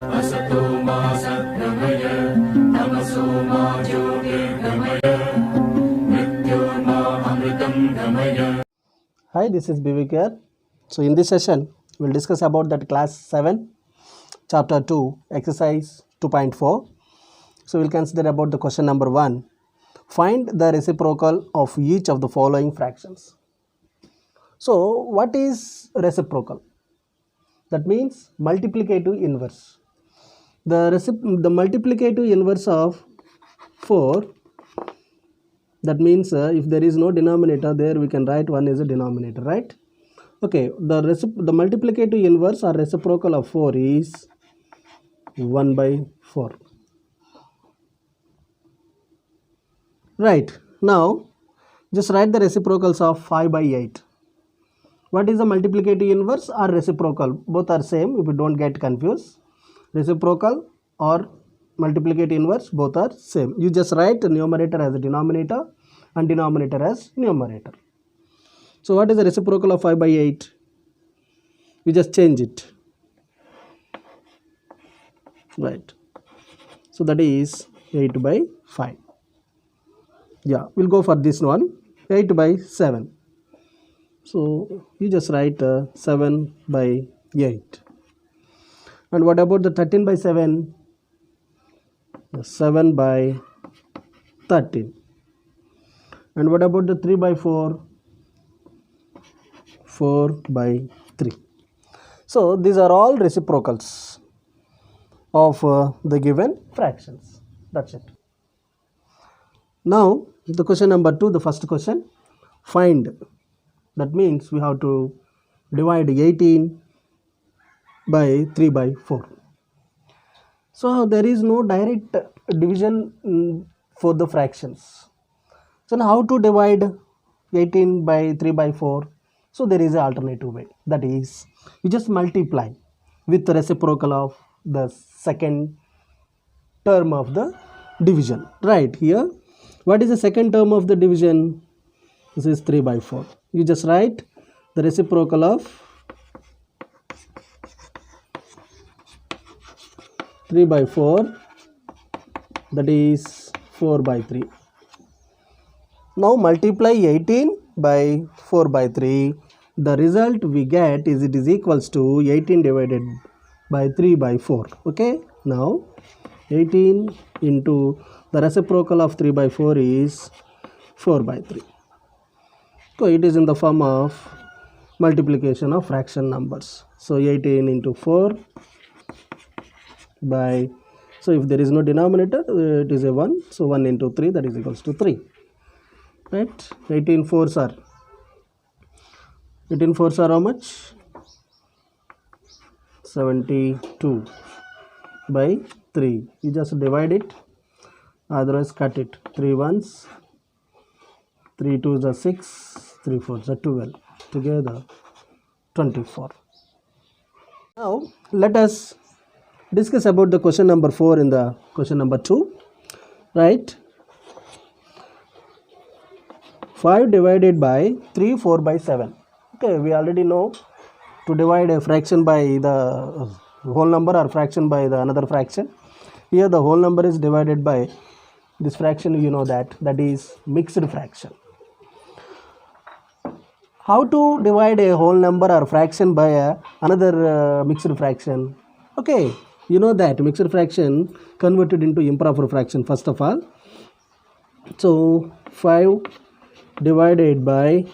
असतो मा सद्गमय तमसो मा ज्योतिर्गमय मृत्योर्मा अमृतं गमय. Hi, this is Vivek here. So in this session, we'll discuss about that class 7, chapter 2, exercise 2.4. So we'll consider about the question number 1. Find the reciprocal of each of the following fractions. So what is reciprocal? That means multiplicative inverse. The multiplicative inverse of 4, that means if there is no denominator there, we can write 1 as a denominator, right? Okay, the multiplicative inverse or reciprocal of 4 is 1 by 4. Right, now just write the reciprocals of 5 by 8. What is the multiplicative inverse or reciprocal? Both are same, if you don't get confused. Reciprocal or multiplicative inverse, both are same. You just write numerator as a denominator and denominator as numerator. So what is the reciprocal of 5 by 8? We just change it. Right. So that is 8 by 5. Yeah, we'll go for this one. 8 by 7. So you just write 7 by 8. And what about the 13 by 7? 7 by 13. And what about the 3 by 4? 4 by 3. So these are all reciprocals of the given fractions. That's it. Now the question number 2, the first question. Find. That means we have to divide 18 by 3 by 4. So there is no direct division for the fractions. So now how to divide 18 by 3 by 4? So there is an alternative way. That is, you just multiply with the reciprocal of the second term of the division. Right here, what is the second term of the division? This is 3 by 4. You just write the reciprocal of 3 by 4, that is 4 by 3. Now multiply 18 by 4 by 3. The result we get is it is equals to 18 divided by 3 by 4. Okay. Now 18 into the reciprocal of 3 by 4 is 4 by 3. So it is in the form of multiplication of fraction numbers. So 18 into 4 by, so if there is no denominator, it is a 1. So 1 into 3, that is equals to 3. Right? 18 fours are how much? 72 by 3. You just divide it, otherwise cut it. 3 ones, 3 twos are 6, 3 fours are 12. Together 24. Now let us discuss about the question number 4 in the question number 2. Right? 5 divided by 3, 4 by 7. Okay, we already know to divide a fraction by the whole number or fraction by the another fraction. Here the whole number is divided by this fraction, you know that is mixed fraction. How to divide a whole number or fraction by another mixed fraction? Okay, you know that mixed fraction converted into improper fraction first of all. So 5 divided by,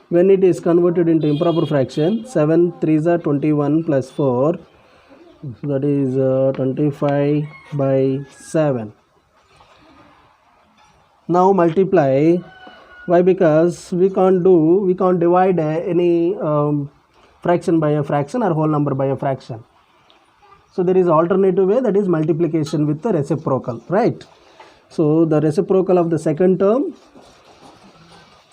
when it is converted into improper fraction, 7 3s are 21 plus 4, that is 25 by 7. Now multiply. Why? Because we can't divide any fraction by a fraction or whole number by a fraction. So there is alternative way, that is multiplication with the reciprocal, right? So the reciprocal of the second term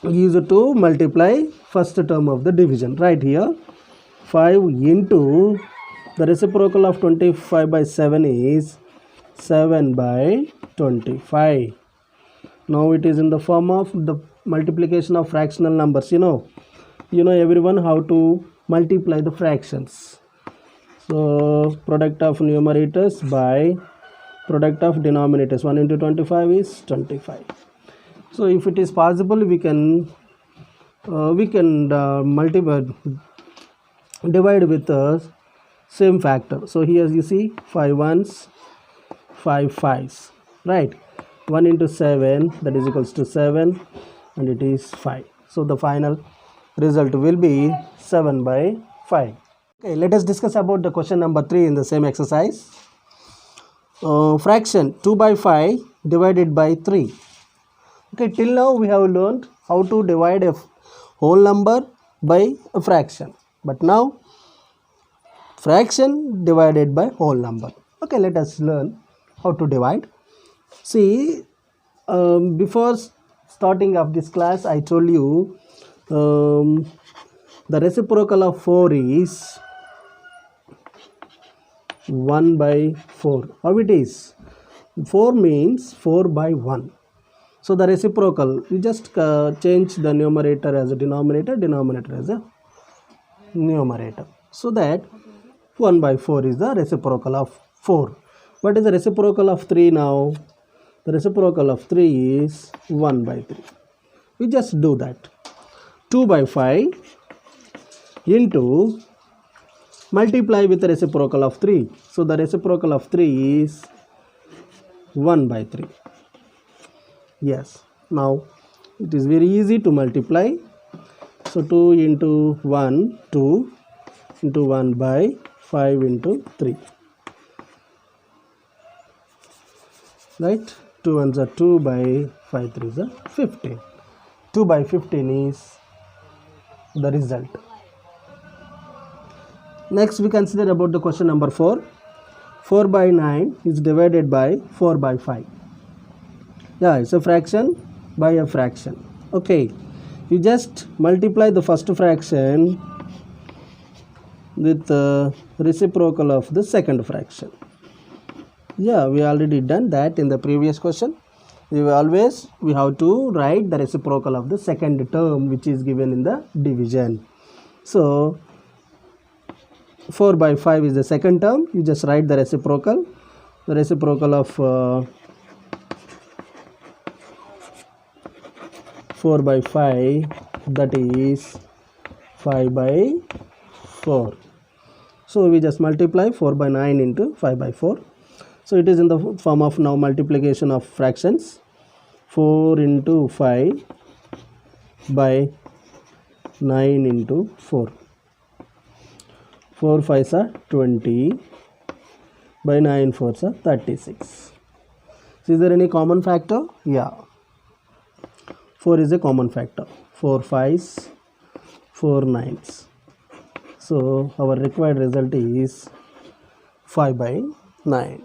used to multiply first term of the division. Right here, 5 into the reciprocal of 25 by 7 is 7 by 25. Now it is in the form of the multiplication of fractional numbers. You know everyone how to multiply the fractions. So product of numerators by product of denominators. 1 into 25 is 25. So if it is possible, we can divide with the same factor. So here you see 5 ones, 5 fives, right? 1 into 7, that is equals to 7, and it is 5. So the final result will be 7 by 5. Okay, let us discuss about the question number 3 in the same exercise. Fraction 2 by 5 divided by 3. Okay, till now we have learned how to divide a whole number by a fraction. But now fraction divided by whole number. Okay, let us learn how to divide. See, before starting of this class, I told you the reciprocal of 4 is 1 by 4. How it is? 4 means 4 by 1. So the reciprocal, you just change the numerator as a denominator, denominator as a numerator. So that 1 by 4 is the reciprocal of 4. What is the reciprocal of 3 now? The reciprocal of 3 is 1 by 3. We just do that. 2 by 5 into multiply with the reciprocal of 3. So the reciprocal of 3 is 1 by 3. Yes, now it is very easy to multiply. So 2 into 1, 2 into 1 by 5 into 3. Right? 2 ones are 2 by 5 3s are 15. 2 by 15 is the result. Next we consider about the question number 4. 4 by 9 is divided by 4 by 5. Yeah, it's a fraction by a fraction. Okay, you just multiply the first fraction with the reciprocal of the second fraction. Yeah, we already done that in the previous question. We have to write the reciprocal of the second term which is given in the division. So 4 by 5 is the second term. You just write the reciprocal. The reciprocal of 4 by 5, that is 5 by 4. So we just multiply 4 by 9 into 5 by 4. So it is in the form of now multiplication of fractions. 4 into 5 by 9 into 4. 4 5s are 20 by 9 4s are 36. So is there any common factor? Yeah. 4 is a common factor. 4 5s, 4 9s. So our required result is 5 by 9.